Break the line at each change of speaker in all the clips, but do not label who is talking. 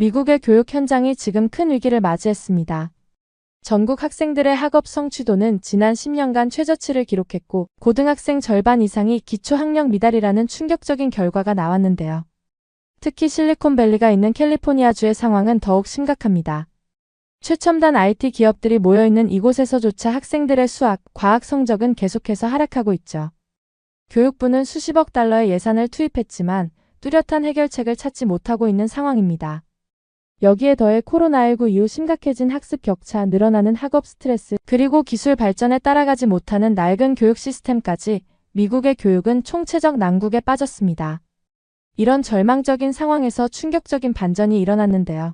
미국의 교육 현장이 지금 큰 위기를 맞이했습니다. 전국 학생들의 학업 성취도는 지난 10년간 최저치를 기록했고 고등학생 절반 이상이 기초학력 미달이라는 충격적인 결과가 나왔는데요. 특히 실리콘밸리가 있는 캘리포니아주의 상황은 더욱 심각합니다. 최첨단 IT 기업들이 모여있는 이곳에서조차 학생들의 수학, 과학 성적은 계속해서 하락하고 있죠. 교육부는 수십억 달러의 예산을 투입했지만 뚜렷한 해결책을 찾지 못하고 있는 상황입니다. 여기에 더해 코로나19 이후 심각해진 학습 격차, 늘어나는 학업 스트레스, 그리고 기술 발전에 따라가지 못하는 낡은 교육 시스템까지 미국의 교육은 총체적 난국에 빠졌습니다. 이런 절망적인 상황에서 충격적인 반전이 일어났는데요.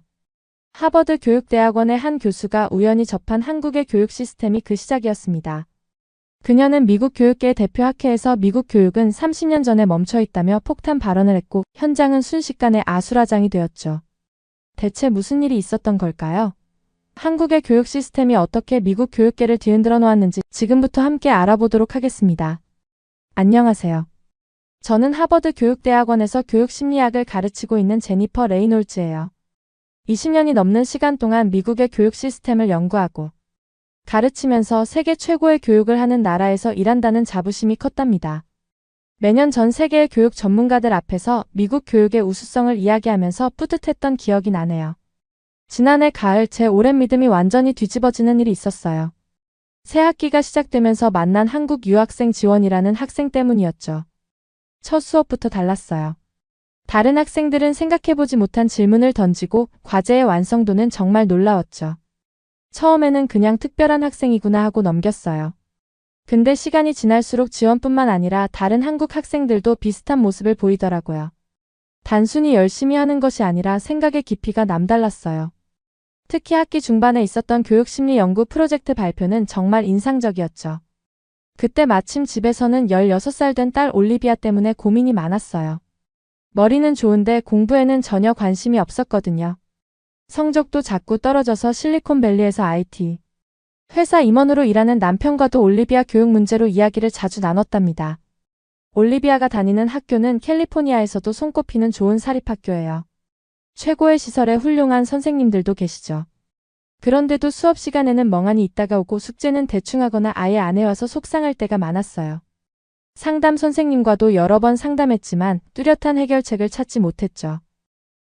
하버드 교육대학원의 한 교수가 우연히 접한 한국의 교육 시스템이 그 시작이었습니다. 그녀는 미국 교육계의 대표 학회에서 미국 교육은 30년 전에 멈춰 있다며 폭탄 발언을 했고 현장은 순식간에 아수라장이 되었죠. 대체 무슨 일이 있었던 걸까요? 한국의 교육 시스템이 어떻게 미국 교육계를 뒤흔들어 놓았는지 지금부터 함께 알아보도록 하겠습니다. 안녕하세요. 저는 하버드 교육대학원에서 교육심리학을 가르치고 있는 제니퍼 레이놀즈예요. 20년이 넘는 시간 동안 미국의 교육 시스템을 연구하고 가르치면서 세계 최고의 교육을 하는 나라에서 일한다는 자부심이 컸답니다. 매년 전 세계의 교육 전문가들 앞에서 미국 교육의 우수성을 이야기하면서 뿌듯했던 기억이 나네요. 지난해 가을 제 오랜 믿음이 완전히 뒤집어지는 일이 있었어요. 새 학기가 시작되면서 만난 한국 유학생 지원이라는 학생 때문이었죠. 첫 수업부터 달랐어요. 다른 학생들은 생각해보지 못한 질문을 던지고 과제의 완성도는 정말 놀라웠죠. 처음에는 그냥 특별한 학생이구나 하고 넘겼어요. 근데 시간이 지날수록 지원뿐만 아니라 다른 한국 학생들도 비슷한 모습을 보이더라고요. 단순히 열심히 하는 것이 아니라 생각의 깊이가 남달랐어요. 특히 학기 중반에 있었던 교육심리 연구 프로젝트 발표는 정말 인상적이었죠. 그때 마침 집에서는 16살 된 딸 올리비아 때문에 고민이 많았어요. 머리는 좋은데 공부에는 전혀 관심이 없었거든요. 성적도 자꾸 떨어져서 실리콘밸리에서 IT 회사 임원으로 일하는 남편과도 올리비아 교육 문제로 이야기를 자주 나눴답니다. 올리비아가 다니는 학교는 캘리포니아에서도 손꼽히는 좋은 사립학교예요. 최고의 시설에 훌륭한 선생님들도 계시죠. 그런데도 수업 시간에는 멍하니 있다가 오고 숙제는 대충 하거나 아예 안 해와서 속상할 때가 많았어요. 상담 선생님과도 여러 번 상담했지만 뚜렷한 해결책을 찾지 못했죠.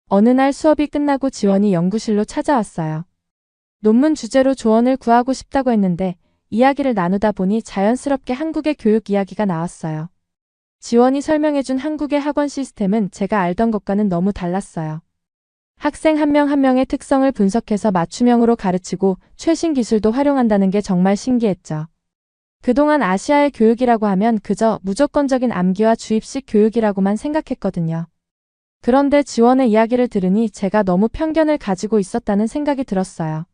어느 날 수업이 끝나고 지원이 연구실로 찾아왔어요. 논문 주제로 조언을 구하고 싶다고 했는데 이야기를 나누다 보니 자연스럽게 한국의 교육 이야기가 나왔어요. 지원이 설명해준 한국의 학원 시스템은 제가 알던 것과는 너무 달랐어요. 학생 한 명 한 명의 특성을 분석해서 맞춤형으로 가르치고 최신 기술도 활용한다는 게 정말 신기했죠. 그동안 아시아의 교육이라고 하면 그저 무조건적인 암기와 주입식 교육이라고만 생각했거든요. 그런데 지원의 이야기를 들으니 제가 너무 편견을 가지고 있었다는 생각이 들었어요.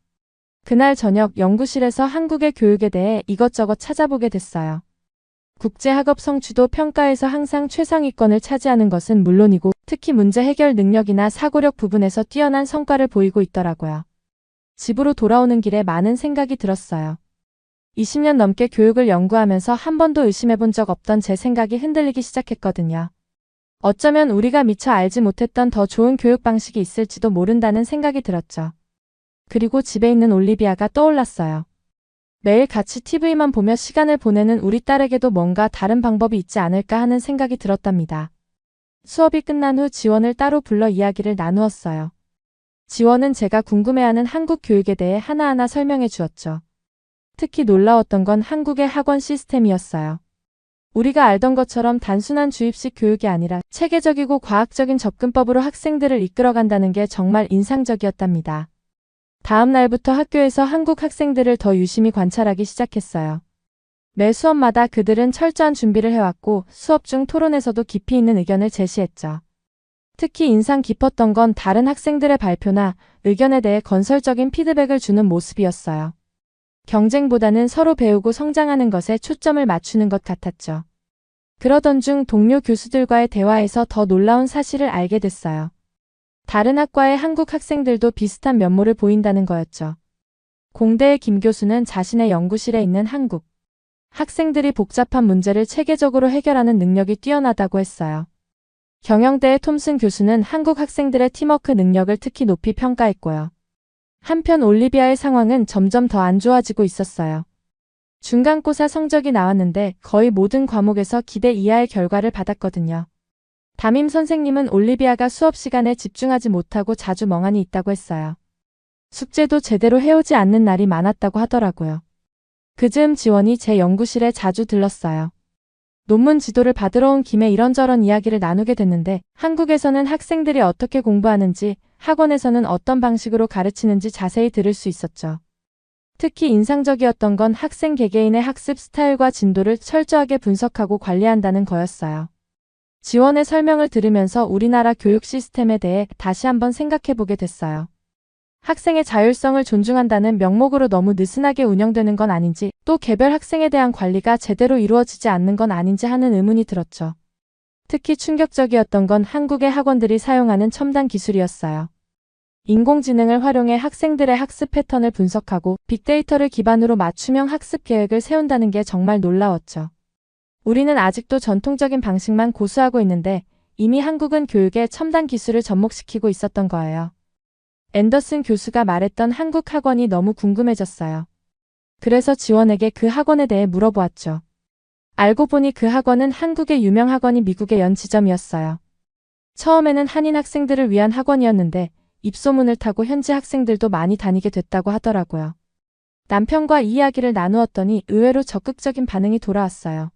그날 저녁 연구실에서 한국의 교육에 대해 이것저것 찾아보게 됐어요. 국제학업 성취도 평가에서 항상 최상위권을 차지하는 것은 물론이고 특히 문제 해결 능력이나 사고력 부분에서 뛰어난 성과를 보이고 있더라고요. 집으로 돌아오는 길에 많은 생각이 들었어요. 20년 넘게 교육을 연구하면서 한 번도 의심해본 적 없던 제 생각이 흔들리기 시작했거든요. 어쩌면 우리가 미처 알지 못했던 더 좋은 교육 방식이 있을지도 모른다는 생각이 들었죠. 그리고 집에 있는 올리비아가 떠올랐어요. 매일 같이 TV만 보며 시간을 보내는 우리 딸에게도 뭔가 다른 방법이 있지 않을까 하는 생각이 들었답니다. 수업이 끝난 후 지원을 따로 불러 이야기를 나누었어요. 지원은 제가 궁금해하는 한국 교육에 대해 하나하나 설명해 주었죠. 특히 놀라웠던 건 한국의 학원 시스템이었어요. 우리가 알던 것처럼 단순한 주입식 교육이 아니라 체계적이고 과학적인 접근법으로 학생들을 이끌어간다는 게 정말 인상적이었답니다. 다음 날부터 학교에서 한국 학생들을 더 유심히 관찰하기 시작했어요. 매 수업마다 그들은 철저한 준비를 해왔고 수업 중 토론에서도 깊이 있는 의견을 제시했죠. 특히 인상 깊었던 건 다른 학생들의 발표나 의견에 대해 건설적인 피드백을 주는 모습이었어요. 경쟁보다는 서로 배우고 성장하는 것에 초점을 맞추는 것 같았죠. 그러던 중 동료 교수들과의 대화에서 더 놀라운 사실을 알게 됐어요. 다른 학과의 한국 학생들도 비슷한 면모를 보인다는 거였죠. 공대의 김 교수는 자신의 연구실에 있는 한국 학생들이 복잡한 문제를 체계적으로 해결하는 능력이 뛰어나다고 했어요. 경영대의 톰슨 교수는 한국 학생들의 팀워크 능력을 특히 높이 평가했고요. 한편 올리비아의 상황은 점점 더 안 좋아지고 있었어요. 중간고사 성적이 나왔는데 거의 모든 과목에서 기대 이하의 결과를 받았거든요. 담임 선생님은 올리비아가 수업 시간에 집중하지 못하고 자주 멍하니 있다고 했어요. 숙제도 제대로 해오지 않는 날이 많았다고 하더라고요. 그즈음 지원이 제 연구실에 자주 들렀어요. 논문 지도를 받으러 온 김에 이런저런 이야기를 나누게 됐는데 한국에서는 학생들이 어떻게 공부하는지, 학원에서는 어떤 방식으로 가르치는지 자세히 들을 수 있었죠. 특히 인상적이었던 건 학생 개개인의 학습 스타일과 진도를 철저하게 분석하고 관리한다는 거였어요. 지원의 설명을 들으면서 우리나라 교육 시스템에 대해 다시 한번 생각해보게 됐어요. 학생의 자율성을 존중한다는 명목으로 너무 느슨하게 운영되는 건 아닌지, 또 개별 학생에 대한 관리가 제대로 이루어지지 않는 건 아닌지 하는 의문이 들었죠. 특히 충격적이었던 건 한국의 학원들이 사용하는 첨단 기술이었어요. 인공지능을 활용해 학생들의 학습 패턴을 분석하고 빅데이터를 기반으로 맞춤형 학습 계획을 세운다는 게 정말 놀라웠죠. 우리는 아직도 전통적인 방식만 고수하고 있는데 이미 한국은 교육에 첨단 기술을 접목시키고 있었던 거예요. 앤더슨 교수가 말했던 한국 학원이 너무 궁금해졌어요. 그래서 지원에게 그 학원에 대해 물어보았죠. 알고 보니 그 학원은 한국의 유명 학원이 미국의 연 지점이었어요. 처음에는 한인 학생들을 위한 학원이었는데 입소문을 타고 현지 학생들도 많이 다니게 됐다고 하더라고요. 남편과 이 이야기를 나누었더니 의외로 적극적인 반응이 돌아왔어요.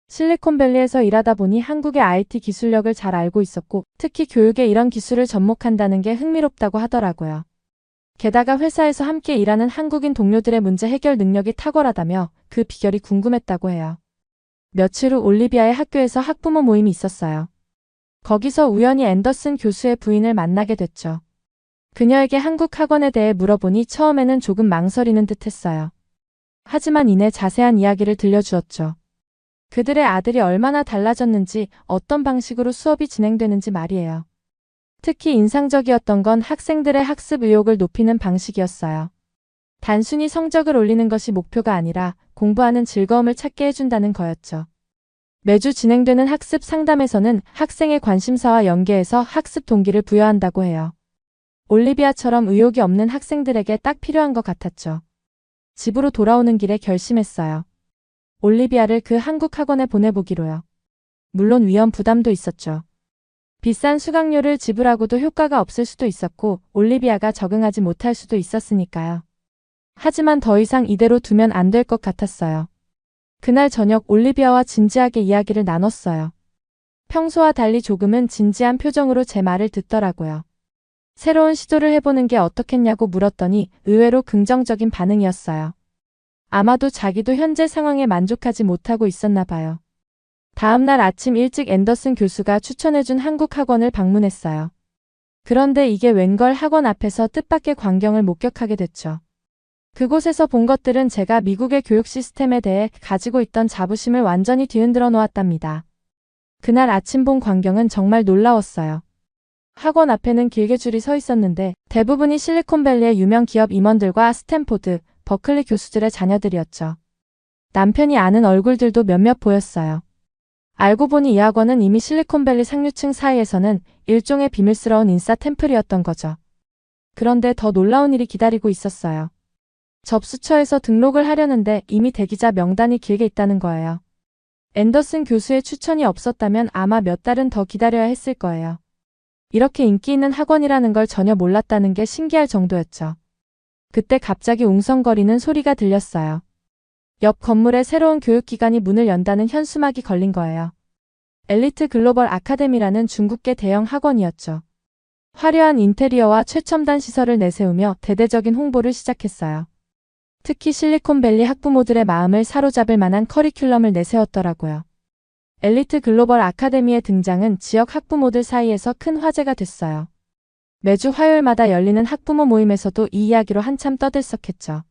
실리콘밸리에서 일하다 보니 한국의 IT 기술력을 잘 알고 있었고 특히 교육에 이런 기술을 접목한다는 게 흥미롭다고 하더라고요. 게다가 회사에서 함께 일하는 한국인 동료들의 문제 해결 능력이 탁월하다며 그 비결이 궁금했다고 해요. 며칠 후 올리비아의 학교에서 학부모 모임이 있었어요. 거기서 우연히 앤더슨 교수의 부인을 만나게 됐죠. 그녀에게 한국 학원에 대해 물어보니 처음에는 조금 망설이는 듯 했어요. 하지만 이내 자세한 이야기를 들려주었죠. 그들의 아들이 얼마나 달라졌는지, 어떤 방식으로 수업이 진행되는지 말이에요. 특히 인상적이었던 건 학생들의 학습 의욕을 높이는 방식이었어요. 단순히 성적을 올리는 것이 목표가 아니라 공부하는 즐거움을 찾게 해준다는 거였죠. 매주 진행되는 학습 상담에서는 학생의 관심사와 연계해서 학습 동기를 부여한다고 해요. 올리비아처럼 의욕이 없는 학생들에게 딱 필요한 것 같았죠. 집으로 돌아오는 길에 결심했어요. 올리비아를 그 한국 학원에 보내보기로요. 물론 위험 부담도 있었죠. 비싼 수강료를 지불하고도 효과가 없을 수도 있었고 올리비아가 적응하지 못할 수도 있었으니까요. 하지만 더 이상 이대로 두면 안 될 것 같았어요. 그날 저녁 올리비아와 진지하게 이야기를 나눴어요. 평소와 달리 조금은 진지한 표정으로 제 말을 듣더라고요. 새로운 시도를 해보는 게 어떻겠냐고 물었더니 의외로 긍정적인 반응이었어요. 아마도 자기도 현재 상황에 만족하지 못하고 있었나 봐요. 다음 날 아침 일찍 앤더슨 교수가 추천해준 한국 학원을 방문했어요. 그런데 이게 웬걸 학원 앞에서 뜻밖의 광경을 목격하게 됐죠. 그곳에서 본 것들은 제가 미국의 교육 시스템에 대해 가지고 있던 자부심을 완전히 뒤흔들어 놓았답니다. 그날 아침 본 광경은 정말 놀라웠어요. 학원 앞에는 길게 줄이 서 있었는데 대부분이 실리콘밸리의 유명 기업 임원들과 스탠포드, 버클리 교수들의 자녀들이었죠. 남편이 아는 얼굴들도 몇몇 보였어요. 알고 보니 이 학원은 이미 실리콘밸리 상류층 사이에서는 일종의 비밀스러운 인싸 템플이었던 거죠. 그런데 더 놀라운 일이 기다리고 있었어요. 접수처에서 등록을 하려는데 이미 대기자 명단이 길게 있다는 거예요. 앤더슨 교수의 추천이 없었다면 아마 몇 달은 더 기다려야 했을 거예요. 이렇게 인기 있는 학원이라는 걸 전혀 몰랐다는 게 신기할 정도였죠. 그때 갑자기 웅성거리는 소리가 들렸어요. 옆 건물에 새로운 교육기관이 문을 연다는 현수막이 걸린 거예요. 엘리트 글로벌 아카데미라는 중국계 대형 학원이었죠. 화려한 인테리어와 최첨단 시설을 내세우며 대대적인 홍보를 시작했어요. 특히 실리콘밸리 학부모들의 마음을 사로잡을 만한 커리큘럼을 내세웠더라고요. 엘리트 글로벌 아카데미의 등장은 지역 학부모들 사이에서 큰 화제가 됐어요. 매주 화요일마다 열리는 학부모 모임에서도 이 이야기로 한참 떠들썩했죠.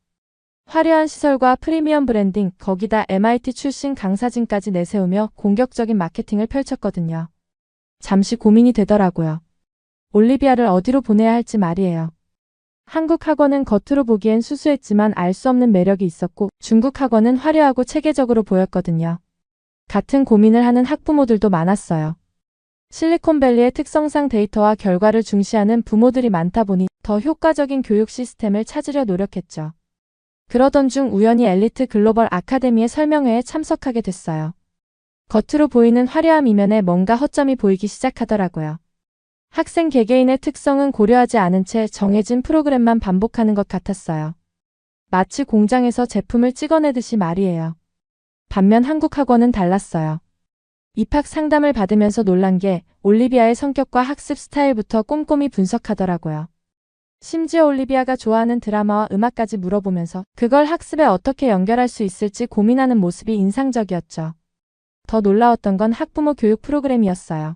화려한 시설과 프리미엄 브랜딩, 거기다 MIT 출신 강사진까지 내세우며 공격적인 마케팅을 펼쳤거든요. 잠시 고민이 되더라고요. 올리비아를 어디로 보내야 할지 말이에요. 한국 학원은 겉으로 보기엔 수수했지만 알 수 없는 매력이 있었고 중국 학원은 화려하고 체계적으로 보였거든요. 같은 고민을 하는 학부모들도 많았어요. 실리콘밸리의 특성상 데이터와 결과를 중시하는 부모들이 많다 보니 더 효과적인 교육 시스템을 찾으려 노력했죠. 그러던 중 우연히 엘리트 글로벌 아카데미의 설명회에 참석하게 됐어요. 겉으로 보이는 화려한 이면에 뭔가 허점이 보이기 시작하더라고요. 학생 개개인의 특성은 고려하지 않은 채 정해진 프로그램만 반복하는 것 같았어요. 마치 공장에서 제품을 찍어내듯이 말이에요. 반면 한국 학원은 달랐어요. 입학 상담을 받으면서 놀란 게 올리비아의 성격과 학습 스타일부터 꼼꼼히 분석하더라고요. 심지어 올리비아가 좋아하는 드라마와 음악까지 물어보면서 그걸 학습에 어떻게 연결할 수 있을지 고민하는 모습이 인상적이었죠. 더 놀라웠던 건 학부모 교육 프로그램이었어요.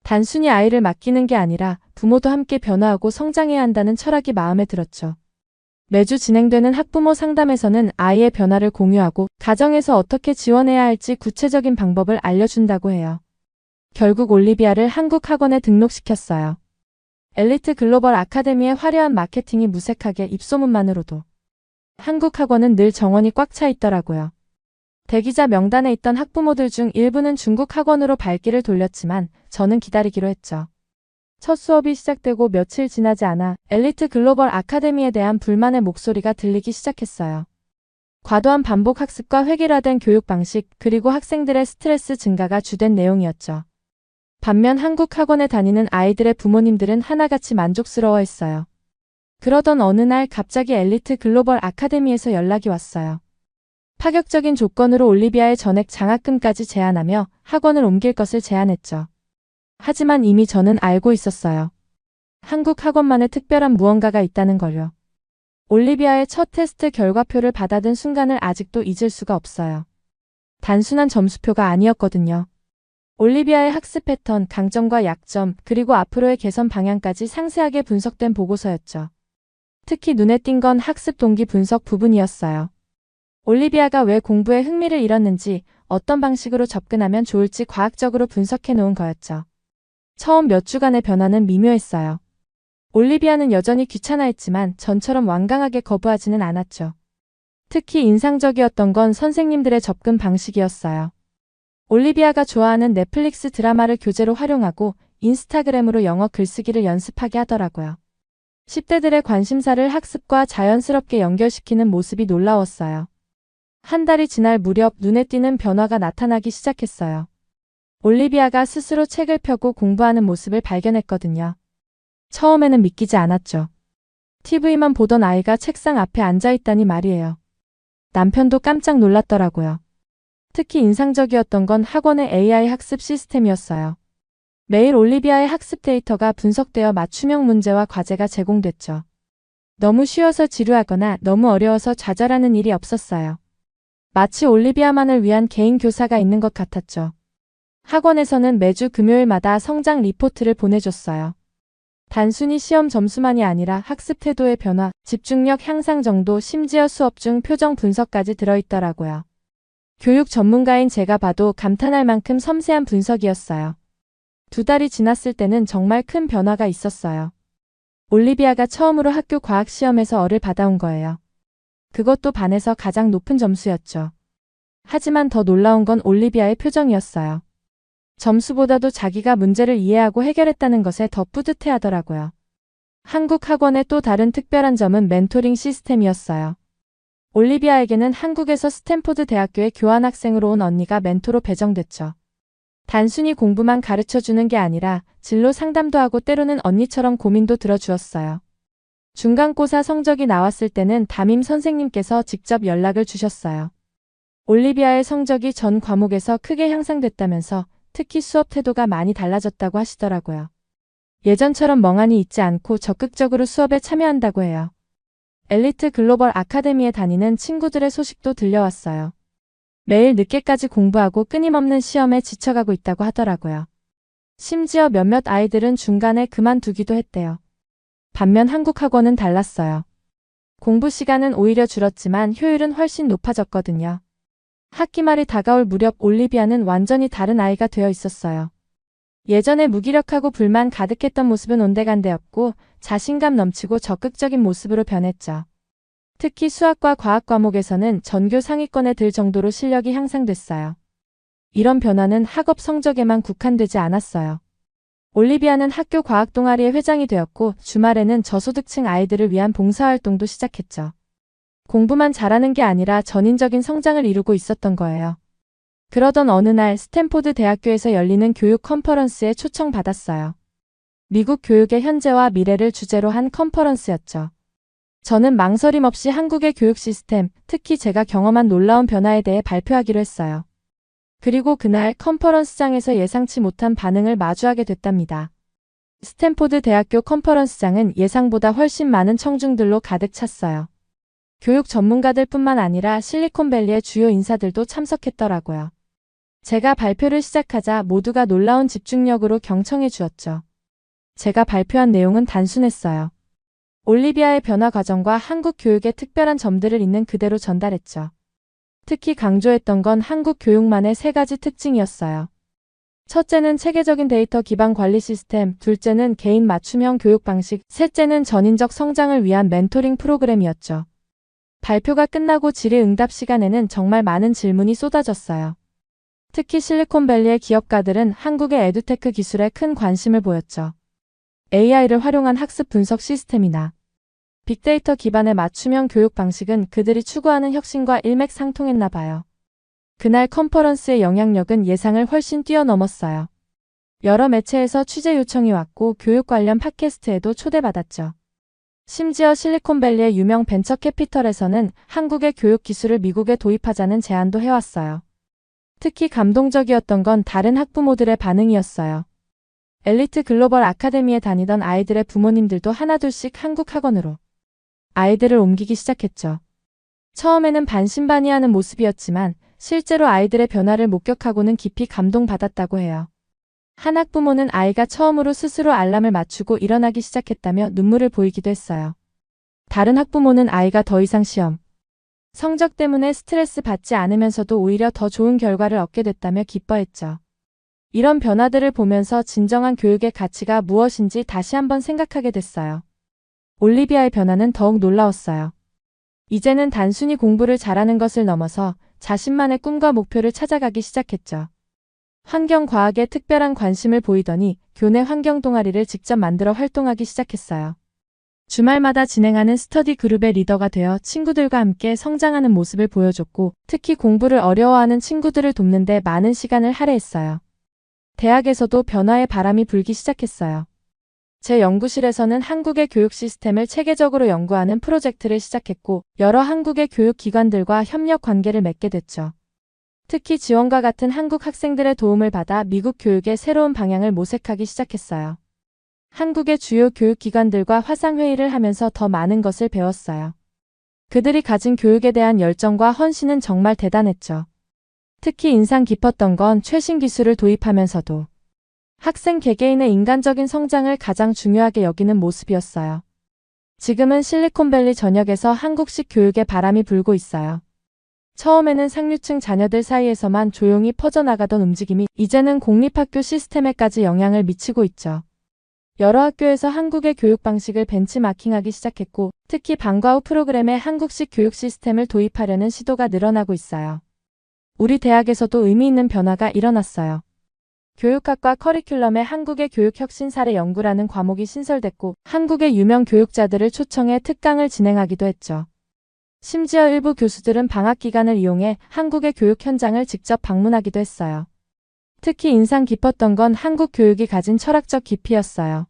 단순히 아이를 맡기는 게 아니라 부모도 함께 변화하고 성장해야 한다는 철학이 마음에 들었죠. 매주 진행되는 학부모 상담에서는 아이의 변화를 공유하고 가정에서 어떻게 지원해야 할지 구체적인 방법을 알려준다고 해요. 결국 올리비아를 한국 학원에 등록시켰어요. 엘리트 글로벌 아카데미의 화려한 마케팅이 무색하게 입소문만으로도 한국 학원은 늘 정원이 꽉 차 있더라고요. 대기자 명단에 있던 학부모들 중 일부는 중국 학원으로 발길을 돌렸지만 저는 기다리기로 했죠. 첫 수업이 시작되고 며칠 지나지 않아 엘리트 글로벌 아카데미에 대한 불만의 목소리가 들리기 시작했어요. 과도한 반복 학습과 획일화된 교육 방식, 그리고 학생들의 스트레스 증가가 주된 내용이었죠. 반면 한국 학원에 다니는 아이들의 부모님들은 하나같이 만족스러워했어요. 그러던 어느 날 갑자기 엘리트 글로벌 아카데미에서 연락이 왔어요. 파격적인 조건으로 올리비아의 전액 장학금까지 제한하며 학원을 옮길 것을 제안했죠. 하지만 이미 저는 알고 있었어요. 한국 학원만의 특별한 무언가가 있다는 걸요. 올리비아의 첫 테스트 결과표를 받아든 순간을 아직도 잊을 수가 없어요. 단순한 점수표가 아니었거든요. 올리비아의 학습 패턴, 강점과 약점, 그리고 앞으로의 개선 방향까지 상세하게 분석된 보고서였죠. 특히 눈에 띈 건 학습 동기 분석 부분이었어요. 올리비아가 왜 공부에 흥미를 잃었는지, 어떤 방식으로 접근하면 좋을지 과학적으로 분석해 놓은 거였죠. 처음 몇 주간의 변화는 미묘했어요. 올리비아는 여전히 귀찮아했지만 전처럼 완강하게 거부하지는 않았죠. 특히 인상적이었던 건 선생님들의 접근 방식이었어요. 올리비아가 좋아하는 넷플릭스 드라마를 교재로 활용하고 인스타그램으로 영어 글쓰기를 연습하게 하더라고요. 10대들의 관심사를 학습과 자연스럽게 연결시키는 모습이 놀라웠어요. 한 달이 지날 무렵 눈에 띄는 변화가 나타나기 시작했어요. 올리비아가 스스로 책을 펴고 공부하는 모습을 발견했거든요. 처음에는 믿기지 않았죠. TV만 보던 아이가 책상 앞에 앉아있다니 말이에요. 남편도 깜짝 놀랐더라고요. 특히 인상적이었던 건 학원의 AI 학습 시스템이었어요. 매일 올리비아의 학습 데이터가 분석되어 맞춤형 문제와 과제가 제공됐죠. 너무 쉬워서 지루하거나 너무 어려워서 좌절하는 일이 없었어요. 마치 올리비아만을 위한 개인 교사가 있는 것 같았죠. 학원에서는 매주 금요일마다 성장 리포트를 보내줬어요. 단순히 시험 점수만이 아니라 학습 태도의 변화, 집중력 향상 정도, 심지어 수업 중 표정 분석까지 들어있더라고요. 교육 전문가인 제가 봐도 감탄할 만큼 섬세한 분석이었어요. 2달이 지났을 때는 정말 큰 변화가 있었어요. 올리비아가 처음으로 학교 과학 시험에서 어를 받아온 거예요. 그것도 반에서 가장 높은 점수였죠. 하지만 더 놀라운 건 올리비아의 표정이었어요. 점수보다도 자기가 문제를 이해하고 해결했다는 것에 더 뿌듯해하더라고요. 한국 학원의 또 다른 특별한 점은 멘토링 시스템이었어요. 올리비아에게는 한국에서 스탠포드 대학교에 교환학생으로 온 언니가 멘토로 배정됐죠. 단순히 공부만 가르쳐주는 게 아니라 진로 상담도 하고 때로는 언니처럼 고민도 들어주었어요. 중간고사 성적이 나왔을 때는 담임 선생님께서 직접 연락을 주셨어요. 올리비아의 성적이 전 과목에서 크게 향상됐다면서 특히 수업 태도가 많이 달라졌다고 하시더라고요. 예전처럼 멍하니 있지 않고 적극적으로 수업에 참여한다고 해요. 엘리트 글로벌 아카데미에 다니는 친구들의 소식도 들려왔어요. 매일 늦게까지 공부하고 끊임없는 시험에 지쳐가고 있다고 하더라고요. 심지어 몇몇 아이들은 중간에 그만두기도 했대요. 반면 한국 학원은 달랐어요. 공부 시간은 오히려 줄었지만 효율은 훨씬 높아졌거든요. 학기 말이 다가올 무렵 올리비아는 완전히 다른 아이가 되어 있었어요. 예전에 무기력하고 불만 가득했던 모습은 온데간데없고 자신감 넘치고 적극적인 모습으로 변했죠. 특히 수학과 과학 과목에서는 전교 상위권에 들 정도로 실력이 향상됐어요. 이런 변화는 학업 성적에만 국한되지 않았어요. 올리비아는 학교 과학 동아리의 회장이 되었고 주말에는 저소득층 아이들을 위한 봉사활동도 시작했죠. 공부만 잘하는 게 아니라 전인적인 성장을 이루고 있었던 거예요. 그러던 어느 날 스탠포드 대학교에서 열리는 교육 컨퍼런스에 초청받았어요. 미국 교육의 현재와 미래를 주제로 한 컨퍼런스였죠. 저는 망설임 없이 한국의 교육 시스템, 특히 제가 경험한 놀라운 변화에 대해 발표하기로 했어요. 그리고 그날 컨퍼런스장에서 예상치 못한 반응을 마주하게 됐답니다. 스탠포드 대학교 컨퍼런스장은 예상보다 훨씬 많은 청중들로 가득 찼어요. 교육 전문가들 뿐만 아니라 실리콘밸리의 주요 인사들도 참석했더라고요. 제가 발표를 시작하자 모두가 놀라운 집중력으로 경청해 주었죠. 제가 발표한 내용은 단순했어요. 올리비아의 변화 과정과 한국 교육의 특별한 점들을 있는 그대로 전달했죠. 특히 강조했던 건 한국 교육만의 세 가지 특징이었어요. 첫째는 체계적인 데이터 기반 관리 시스템, 둘째는 개인 맞춤형 교육 방식, 셋째는 전인적 성장을 위한 멘토링 프로그램이었죠. 발표가 끝나고 질의응답 시간에는 정말 많은 질문이 쏟아졌어요. 특히 실리콘밸리의 기업가들은 한국의 에듀테크 기술에 큰 관심을 보였죠. AI를 활용한 학습 분석 시스템이나 빅데이터 기반의 맞춤형 교육 방식은 그들이 추구하는 혁신과 일맥상통했나 봐요. 그날 컨퍼런스의 영향력은 예상을 훨씬 뛰어넘었어요. 여러 매체에서 취재 요청이 왔고 교육 관련 팟캐스트에도 초대받았죠. 심지어 실리콘밸리의 유명 벤처 캐피털에서는 한국의 교육 기술을 미국에 도입하자는 제안도 해왔어요. 특히 감동적이었던 건 다른 학부모들의 반응이었어요. 엘리트 글로벌 아카데미에 다니던 아이들의 부모님들도 하나둘씩 한국 학원으로 아이들을 옮기기 시작했죠. 처음에는 반신반의하는 모습이었지만 실제로 아이들의 변화를 목격하고는 깊이 감동받았다고 해요. 한 학부모는 아이가 처음으로 스스로 알람을 맞추고 일어나기 시작했다며 눈물을 보이기도 했어요. 다른 학부모는 아이가 더 이상 시험, 성적 때문에 스트레스 받지 않으면서도 오히려 더 좋은 결과를 얻게 됐다며 기뻐했죠. 이런 변화들을 보면서 진정한 교육의 가치가 무엇인지 다시 한번 생각하게 됐어요. 올리비아의 변화는 더욱 놀라웠어요. 이제는 단순히 공부를 잘하는 것을 넘어서 자신만의 꿈과 목표를 찾아가기 시작했죠. 환경과학에 특별한 관심을 보이더니 교내 환경 동아리를 직접 만들어 활동하기 시작했어요. 주말마다 진행하는 스터디 그룹의 리더가 되어 친구들과 함께 성장하는 모습을 보여줬고 특히 공부를 어려워하는 친구들을 돕는 데 많은 시간을 할애했어요. 대학에서도 변화의 바람이 불기 시작했어요. 제 연구실에서는 한국의 교육 시스템을 체계적으로 연구하는 프로젝트를 시작했고 여러 한국의 교육기관들과 협력 관계를 맺게 됐죠. 특히 지원과 같은 한국 학생들의 도움을 받아 미국 교육의 새로운 방향을 모색하기 시작했어요. 한국의 주요 교육기관들과 화상회의를 하면서 더 많은 것을 배웠어요. 그들이 가진 교육에 대한 열정과 헌신은 정말 대단했죠. 특히 인상 깊었던 건 최신 기술을 도입하면서도 학생 개개인의 인간적인 성장을 가장 중요하게 여기는 모습이었어요. 지금은 실리콘밸리 전역에서 한국식 교육의 바람이 불고 있어요. 처음에는 상류층 자녀들 사이에서만 조용히 퍼져나가던 움직임이 이제는 공립학교 시스템에까지 영향을 미치고 있죠. 여러 학교에서 한국의 교육 방식을 벤치마킹하기 시작했고 특히 방과 후 프로그램에 한국식 교육 시스템을 도입하려는 시도가 늘어나고 있어요. 우리 대학에서도 의미 있는 변화가 일어났어요. 교육학과 커리큘럼에 한국의 교육 혁신 사례 연구라는 과목이 신설됐고 한국의 유명 교육자들을 초청해 특강을 진행하기도 했죠. 심지어 일부 교수들은 방학 기간을 이용해 한국의 교육 현장을 직접 방문하기도 했어요. 특히 인상 깊었던 건 한국 교육이 가진 철학적 깊이였어요.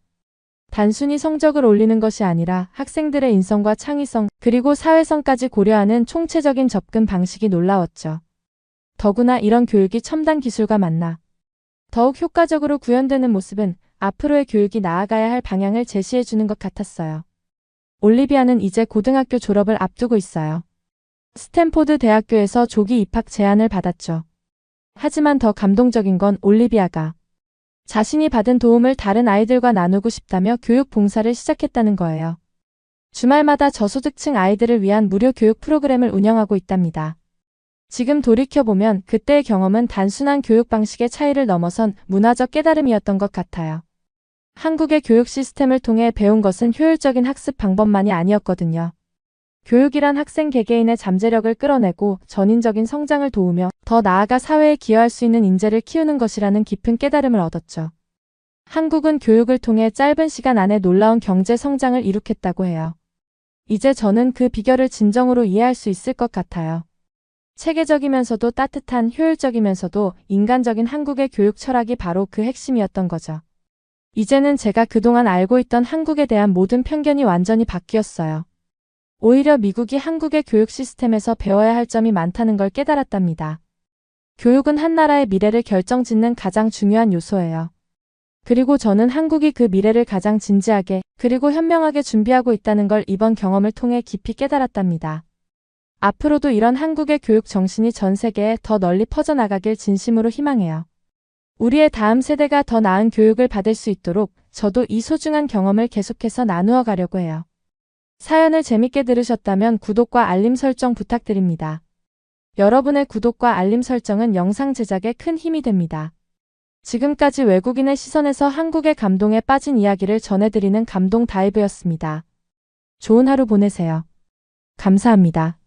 단순히 성적을 올리는 것이 아니라 학생들의 인성과 창의성 그리고 사회성까지 고려하는 총체적인 접근 방식이 놀라웠죠. 더구나 이런 교육이 첨단 기술과 만나 더욱 효과적으로 구현되는 모습은 앞으로의 교육이 나아가야 할 방향을 제시해 주는 것 같았어요. 올리비아는 이제 고등학교 졸업을 앞두고 있어요. 스탠포드 대학교에서 조기 입학 제안을 받았죠. 하지만 더 감동적인 건 올리비아가 자신이 받은 도움을 다른 아이들과 나누고 싶다며 교육 봉사를 시작했다는 거예요. 주말마다 저소득층 아이들을 위한 무료 교육 프로그램을 운영하고 있답니다. 지금 돌이켜보면 그때의 경험은 단순한 교육 방식의 차이를 넘어선 문화적 깨달음이었던 것 같아요. 한국의 교육 시스템을 통해 배운 것은 효율적인 학습 방법만이 아니었거든요. 교육이란 학생 개개인의 잠재력을 끌어내고 전인적인 성장을 도우며 더 나아가 사회에 기여할 수 있는 인재를 키우는 것이라는 깊은 깨달음을 얻었죠. 한국은 교육을 통해 짧은 시간 안에 놀라운 경제 성장을 이룩했다고 해요. 이제 저는 그 비결을 진정으로 이해할 수 있을 것 같아요. 체계적이면서도 따뜻한, 효율적이면서도 인간적인 한국의 교육 철학이 바로 그 핵심이었던 거죠. 이제는 제가 그동안 알고 있던 한국에 대한 모든 편견이 완전히 바뀌었어요. 오히려 미국이 한국의 교육 시스템에서 배워야 할 점이 많다는 걸 깨달았답니다. 교육은 한 나라의 미래를 결정짓는 가장 중요한 요소예요. 그리고 저는 한국이 그 미래를 가장 진지하게 그리고 현명하게 준비하고 있다는 걸 이번 경험을 통해 깊이 깨달았답니다. 앞으로도 이런 한국의 교육 정신이 전 세계에 더 널리 퍼져나가길 진심으로 희망해요. 우리의 다음 세대가 더 나은 교육을 받을 수 있도록 저도 이 소중한 경험을 계속해서 나누어 가려고 해요. 사연을 재밌게 들으셨다면 구독과 알림 설정 부탁드립니다. 여러분의 구독과 알림 설정은 영상 제작에 큰 힘이 됩니다. 지금까지 외국인의 시선에서 한국의 감동에 빠진 이야기를 전해드리는 감동 다이브였습니다. 좋은 하루 보내세요. 감사합니다.